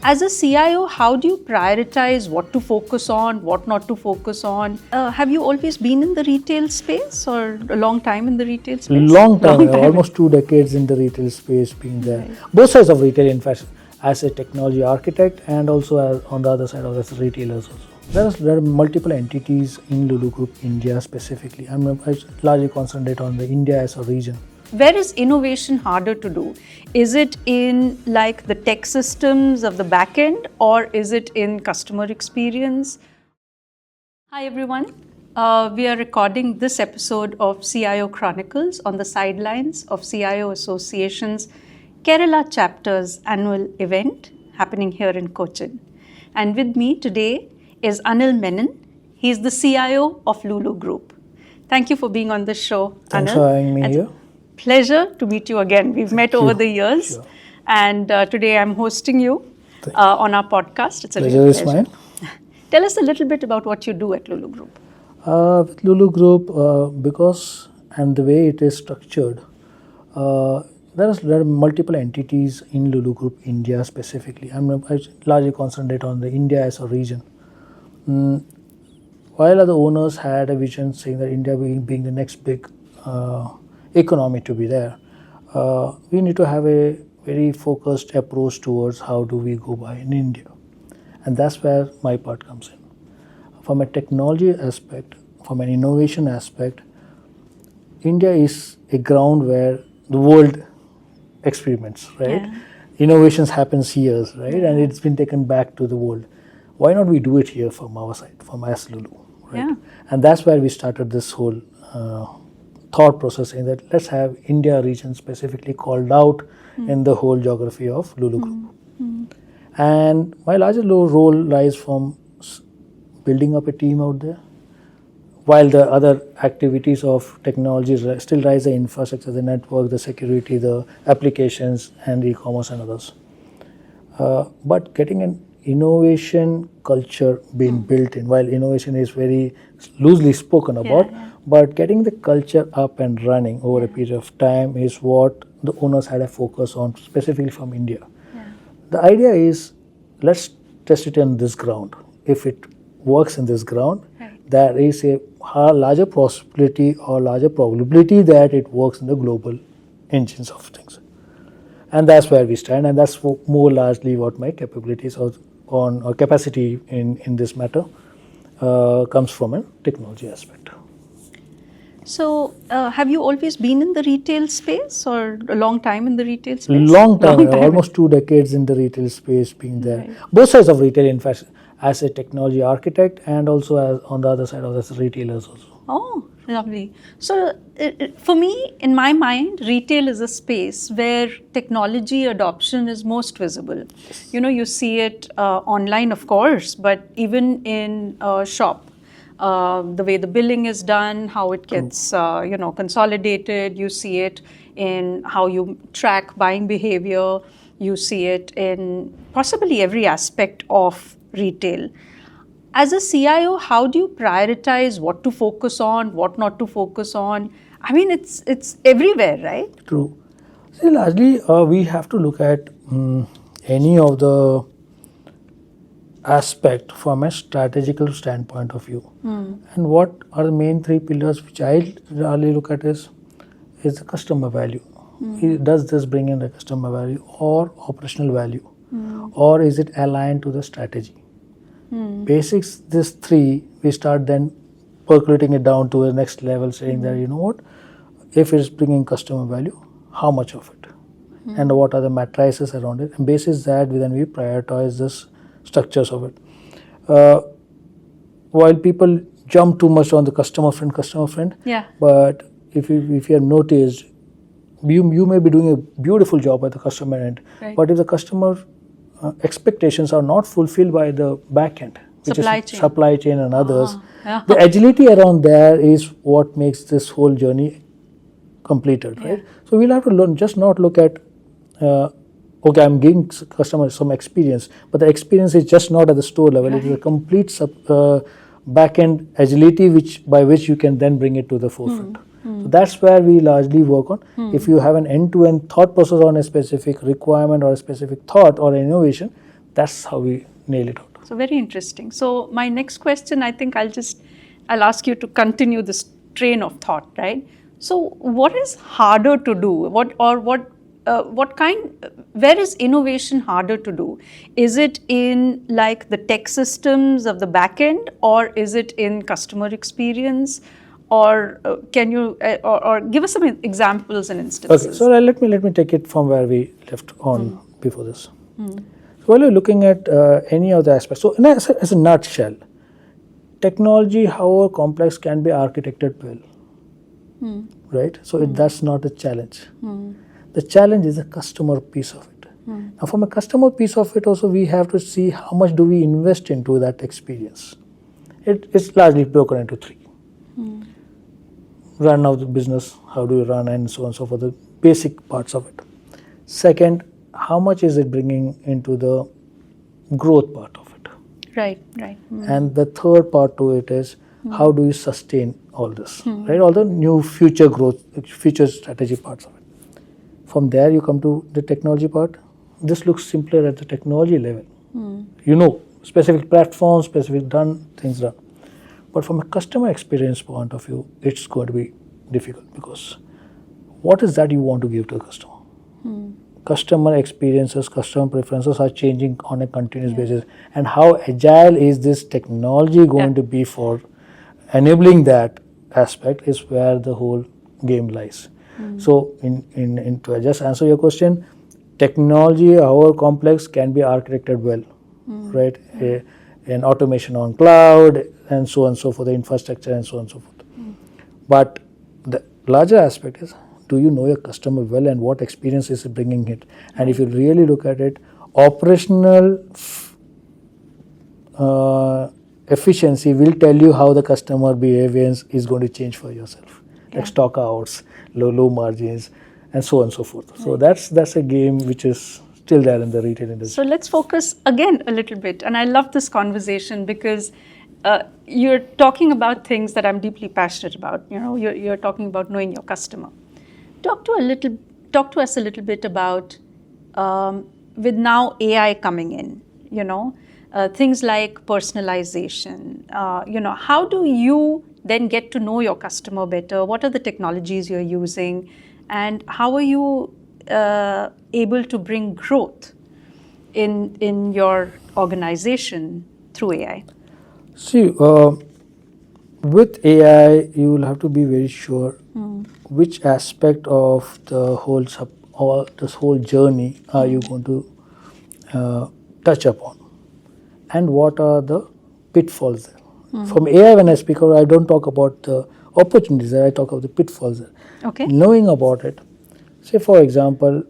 As a CIO, how do you prioritize what to focus on, what not to focus on? Have you always been in the retail space or a long time in the retail space? Long time, almost 2 decades in the retail space being there. Right. Both sides of retail, in fact, as a technology architect and also on the other side of as retailers also. There are multiple entities in LULU Group India specifically. I largely concentrate on the India as a region. Where is innovation harder to do? Is it in like the tech systems of the back end, or is it in customer experience? Hi everyone. We are recording this episode of CIO Chronicles on the sidelines of CIO Association's Kerala chapter's annual event happening here in Cochin. And with me today is Anil Menon. He is the CIO of LULU Group. Thank you for being on the show, Thanks Anil. for having me here. Pleasure to meet you again. We've met over the years. Sure. And today I'm hosting you on our podcast. It's a Pleasure real is pleasure. mine. Tell us a little bit about what you do at LULU Group. With LULU Group, because and the way it is structured, there are multiple entities in LULU Group India specifically. I largely concentrate on the India as a region. While other owners had a vision saying that India being the next big economy to be there, we need to have a very focused approach towards how do we go by in India. And that's where my part comes in. From a technology aspect, from an innovation aspect, India is a ground where the world experiments, right? Yeah. Innovations happens here, right? And it's been taken back to the world. Why not we do it here from our side, from as LULU, right? Yeah. And that's where we started this whole thought process saying that let's have India region specifically called out in the whole geography of LULU Group. And my larger role lies from building up a team out there, while the other activities of technology still rise the infrastructure, the network, the security, the applications, and e-commerce and others. But getting an innovation culture being built in, while innovation is very loosely spoken about, but getting the culture up and running over a period of time is what the owners had a focus on, specifically from India. The idea is, let's test it on this ground. If it works in this ground, there is a larger possibility or larger probability that it works in the global engines of things. And that's where we stand, and that's more largely what my capabilities or capacity in this matter comes from a technology aspect. So, have you always been in the retail space or a long time in the retail space? Long time, almost 2 decades in the retail space being there. Right. Both sides of retail, in fact, as a technology architect and also on the other side of as retailers also. Oh, lovely. So, for me, in my mind, retail is a space where technology adoption is most visible. You know, you see it online, of course, but even in shop. The way the billing is done, how it gets consolidated. You see it in how you track buying behavior. You see it in possibly every aspect of retail. As a CIO, how do you prioritize what to focus on, what not to focus on? I mean, it's everywhere, right? True. See, largely we have to look at any of the aspect from a strategical standpoint of view. And what are the main 3 pillars which I really look at is the customer value. Does this bring in the customer value or operational value? Or is it aligned to the strategy? Basics, these 3, we start then percolating it down to the next level, saying that, you know what, if it is bringing customer value, how much of it? And what are the matrices around it? And basis that, then we prioritize this structures of it. While people jump too much on the customer friend, but if you have noticed, you may be doing a beautiful job at the customer end, but if the customer expectations are not fulfilled by the back end, which is supply chain and others, the agility around there is what makes this whole journey completed, right? So we'll have to learn, just not look at okay, I'm giving customers some experience, but the experience is just not at the store level. It is a complete back-end agility by which you can then bring it to the forefront. So that's where we largely work on. If you have an end-to-end thought process on a specific requirement or a specific thought or innovation, That's how we nail it out. So very interesting. So my next question, I think I'll ask you to continue this train of thought, right? So what is harder to do? Where is innovation harder to do? Is it in like the tech systems of the back end, or is it in customer experience? Or can you or give us some examples and instances? Okay, so let me take it from where we left on before this. So while you're looking at any of the aspects, so as a nutshell, technology, however complex, can be architected well, right? So that's not a challenge. The challenge is the customer piece of it. Now, from a customer piece of it, also we have to see how much do we invest into that experience. It's largely broken into three. Run of the business, how do you run, and so on and so forth, the basic parts of it. Second, how much is it bringing into the growth part of it? Right. And the third part to it is how do you sustain all this, right? All the new future growth, future strategy parts of it. From there, you come to the technology part. This looks simpler at the technology level. You know, specific platforms, specific things done. But from a customer experience point of view, it's going to be difficult because what is that you want to give to the customer? Customer experiences, customer preferences are changing on a continuous basis. And how agile is this technology going to be for enabling that aspect is where the whole game lies. So, to just answer your question, technology, however complex, can be architected well, right? And automation on cloud and so on and so forth, the infrastructure and so on and so forth. But the larger aspect is, do you know your customer well and what experience is it bringing it? And if you really look at it, operational efficiency will tell you how the customer behavior is going to change for yourself. Like stock outs, low margins, and so on and so forth. So that's a game which is still there in the retail industry. So let's focus again a little bit. And I love this conversation because you're talking about things that I'm deeply passionate about. You know, you're talking about knowing your customer. Talk to us a little bit about with now AI coming in, you know, things like personalization. You know, how do you then get to know your customer better? What are the technologies you're using, and how are you able to bring growth in your organization through AI? See, with AI, you will have to be very sure which aspect of the whole this whole journey are you going to touch upon, and what are the pitfalls there. From AI, when I speak about, I don't talk about the opportunities there, I talk about the pitfalls there. Okay. Knowing about it, say for example,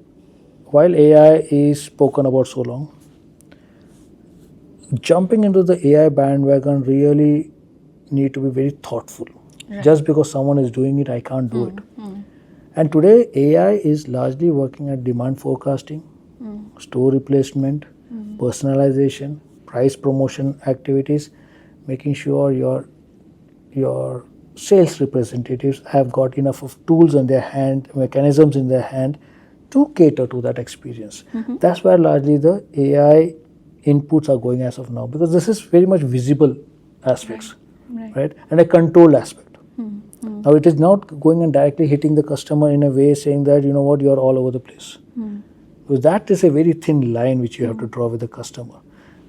while AI is spoken about so long, jumping into the AI bandwagon really need to be very thoughtful. Right. Just because someone is doing it, I can't do it. And today, AI is largely working at demand forecasting, store replacement, personalization, price promotion activities, making sure your sales representatives have got enough of tools in their hand, mechanisms in their hand to cater to that experience. That's where largely the AI inputs are going as of now, because this is very much visible aspects, right? And a controlled aspect. Now it is not going and directly hitting the customer in a way saying that, you know what, you're all over the place. Because that is a very thin line which you have to draw with the customer.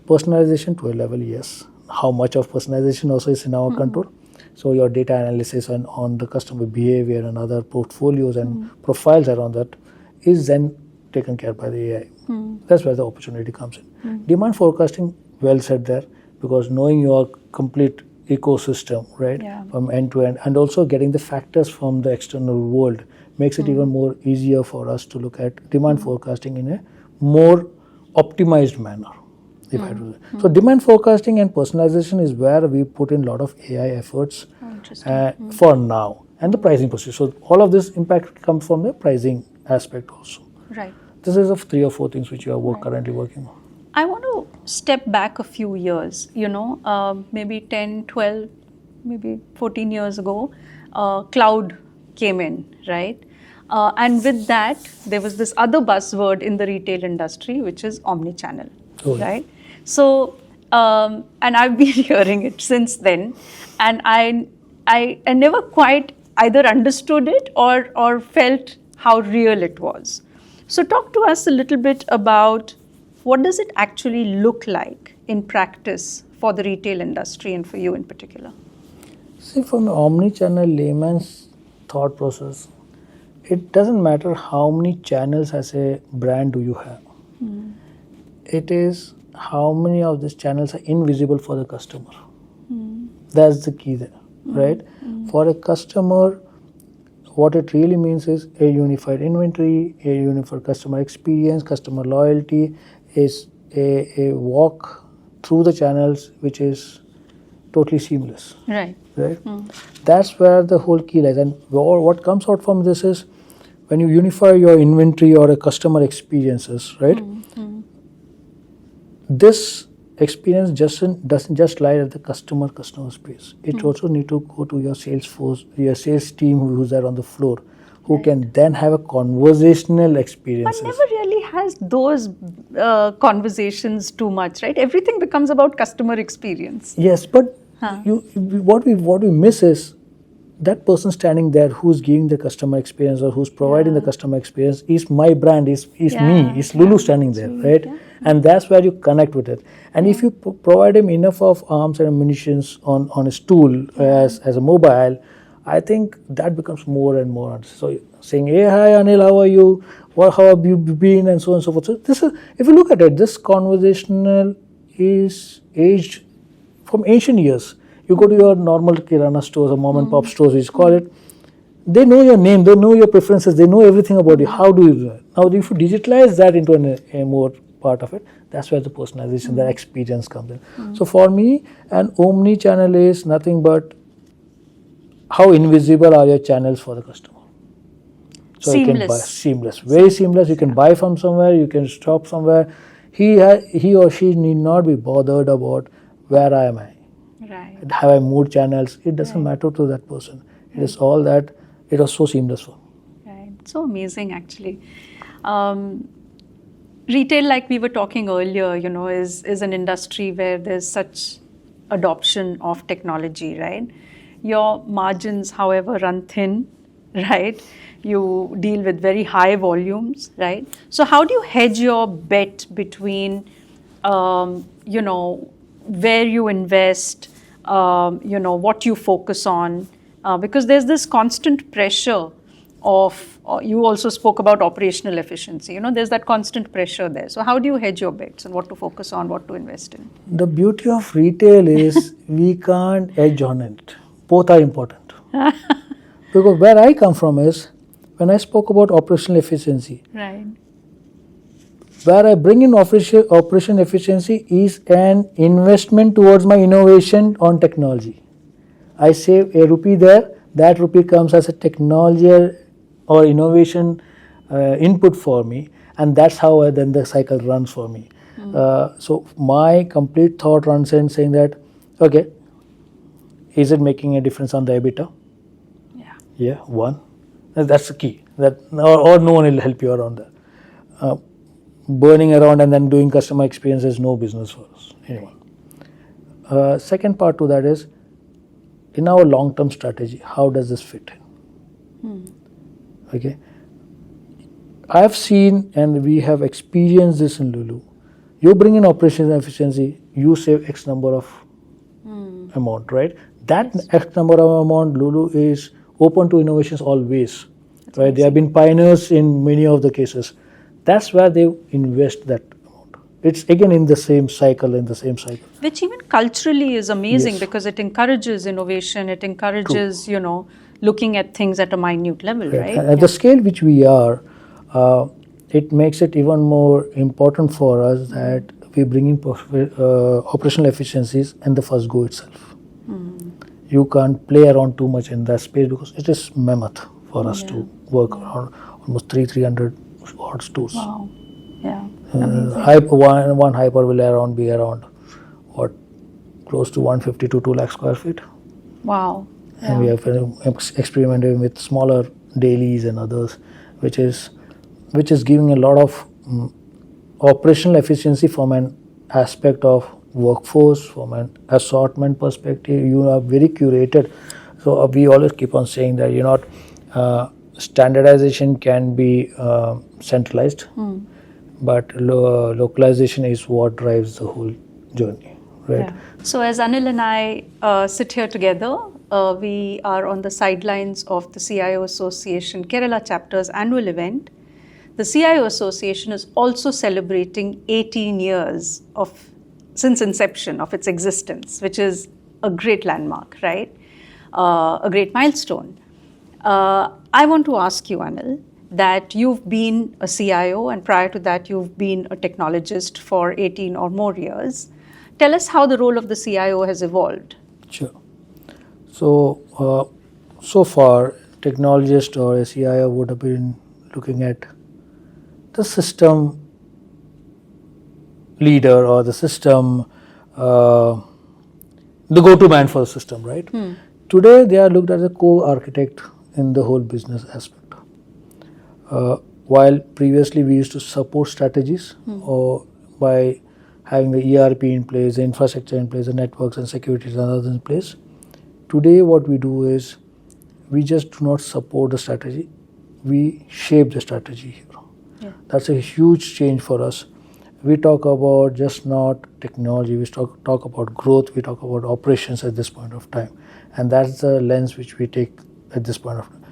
Personalization to a level, yes. How much of personalization also is in our control. So your data analysis on the customer behavior and other portfolios and profiles around that is then taken care by the AI. That's where the opportunity comes in. Demand forecasting, well said there, because knowing your complete ecosystem, right, from end to end, and also getting the factors from the external world makes it even more easier for us to look at demand forecasting in a more optimized manner. If I do that. So demand forecasting and personalization is where we put in a lot of AI efforts for now, and the pricing process. So all of this impact comes from the pricing aspect also. Right. This is of 3 or 4 things which you are currently working on. I want to step back a few years, you know, maybe 10, 12, maybe 14 years ago, cloud came in, right? And with that, there was this other buzzword in the retail industry, which is omnichannel. Oh, yeah. right? So, and I've been hearing it since then, and I never quite either understood it or felt how real it was. So, talk to us a little bit about what does it actually look like in practice for the retail industry and for you in particular. See, from an omni-channel layman's thought process, it doesn't matter how many channels as a brand do you have. It is how many of these channels are invisible for the customer. That's the key there, right? For a customer, what it really means is a unified inventory, a unified customer experience, customer loyalty, is a walk through the channels which is totally seamless. Right. Right? That's where the whole key lies. And what comes out from this is when you unify your inventory or a customer experiences, right? This experience doesn't just lie at the customer space. It also need to go to your sales force, your sales team who's there on the floor, who can then have a conversational experiences. One never really has those conversations too much, right? Everything becomes about customer experience. Yes, but what we miss is that person standing there who's giving the customer experience or who's providing the customer experience is my brand, is me, is Lulu standing there, right? Yeah. And that's where you connect with it. And if you provide him enough of arms and ammunitions on his tool as a mobile, I think that becomes more and more. So saying, hey, hi Anil, how are you? How have you been? And so on and so forth. So this is, if you look at it, this conversational is aged from ancient years. You go to your normal kirana stores or mom and pop stores, we call it. They know your name, they know your preferences, they know everything about you. How do you do it? Now, if you digitalize that into a more part of it, that's where the personalization, the experience comes in. So for me, an omni-channel is nothing but how invisible are your channels for the customer. So seamless. You can buy seamless, very seamless. You can buy from somewhere, you can stop somewhere. He or she need not be bothered about where am I. Right. Have I moved channels? It doesn't matter to that person. It is all that it was so seamless for. Right. So amazing, actually. Retail, like we were talking earlier, is an industry where there's such adoption of technology, right? Your margins, however, run thin, right? You deal with very high volumes, right? So how do you hedge your bet between, where you invest, what you focus on, because there's this constant pressure of, you also spoke about operational efficiency, there's that constant pressure there. So how do you hedge your bets and what to focus on, what to invest in? The beauty of retail is we can't hedge on it. Both are important. Because where I come from is, when I spoke about operational efficiency, right. Where I bring in operation efficiency is an investment towards my innovation on technology. I save a rupee there, that rupee comes as a technology or innovation input for me, and that's how then the cycle runs for me. So my complete thought runs in saying that, okay, is it making a difference on the EBITDA? Yeah, one. That's the key. That or no one will help you around that. Burning around and then doing customer experience is no business for us, anyone. Second part to that is, in our long-term strategy, how does this fit in? Okay. I have seen and we have experienced this in Lulu. You bring in operational efficiency, you save X number of amount, right? That X number of amount, Lulu is open to innovations always, that's right? Amazing. They have been pioneers in many of the cases. That's where they invest that amount. It's again in the same cycle, Which even culturally is amazing, because it encourages innovation, it encourages, looking at things at a minute level, right? At the scale which we are, it makes it even more important for us that we bring in operational efficiencies in the first go itself. You can't play around too much in that space because it is mammoth for us to work around almost 300 odd stores. Wow. Yeah. One hyper will be around close to 150 to 2 lakh square feet. Wow. And we have experimented with smaller dailies and others, which is giving a lot of operational efficiency from an aspect of workforce, from an assortment perspective, you are very curated. So we always keep on saying that you're not standardization can be centralized, but localization is what drives the whole journey, right? Yeah. So as Anil and I sit here together, we are on the sidelines of the CIO Association Kerala chapter's annual event. The CIO Association is also celebrating 18 years since inception of its existence, which is a great landmark, right? A great milestone. I want to ask you, Anil, that you've been a CIO and prior to that you've been a technologist for 18 or more years. Tell us how the role of the CIO has evolved. Sure. So, so far, technologist or a CIO would have been looking at the system leader or the system, the go-to man for the system, right? Today, they are looked at as a co-architect in the whole business aspect. While previously we used to support strategies or by having the ERP in place, the infrastructure in place, the networks and securities and others in place. Today what we do is we just do not support the strategy, we shape the strategy here. Yeah. That's a huge change for us. We talk about just not technology, we talk about growth, we talk about operations at this point of time. And that's the lens which we take at this point of time.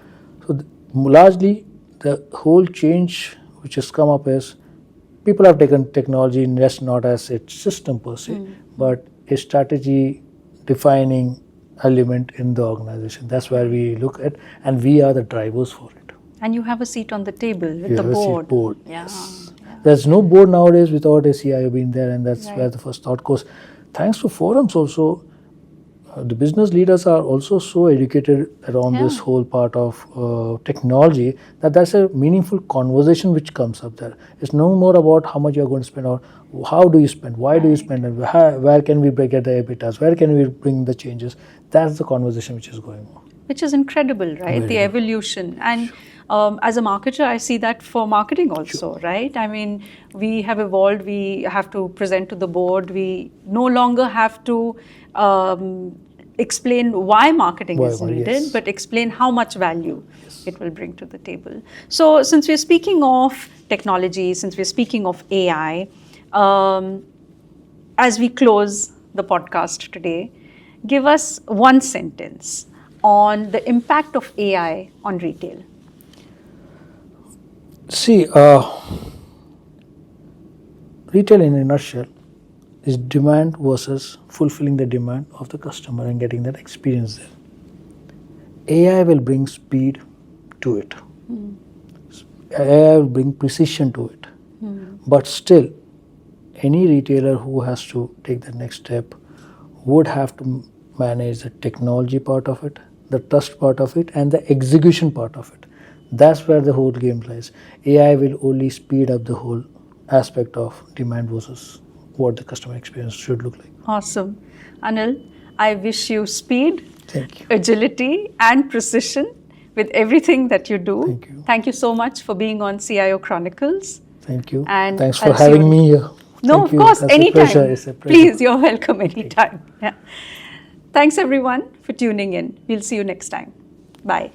So largely the whole change which has come up is people have taken technology just not as a system per se, but a strategy defining element in the organization. That's where we look at, and we are the drivers for it. And you have a seat on the table with We the have a seat board. board. Yeah. Yes. There's no board nowadays without a CIO being there, and that's Right. where the first thought goes. Thanks to forums also, the business leaders are also so educated around this whole part of technology that that's a meaningful conversation which comes up there. It's no more about how much you're going to spend or how do you spend, why do you spend, and where can we get the EBITDAs, where can we bring the changes. That's the conversation which is going on. Which is incredible, right? The evolution. And as a marketer, I see that for marketing also, right? I mean, we have evolved, we have to present to the board, we no longer have to explain why marketing is needed, but explain how much value it will bring to the table. So since we're speaking of technology, since we're speaking of AI, as we close the podcast today, give us one sentence on the impact of AI on retail. See, retail in a nutshell is demand versus fulfilling the demand of the customer and getting that experience there. AI will bring speed to it. AI will bring precision to it. But still, any retailer who has to take the next step would have to manage the technology part of it, the trust part of it, and the execution part of it. That's where the whole game lies. AI will only speed up the whole aspect of demand versus what the customer experience should look like. Awesome. Anil, I wish you speed, Thank you. agility, and precision with everything that you do. Thank you. Thank you so much for being on CIO Chronicles. Thank you. And thanks for I'll see having you- me here. No, Thank of you. course, That's anytime. A pleasure. It's a pleasure. Please, you're welcome anytime. Yeah. Thanks everyone for tuning in. We'll see you next time. Bye.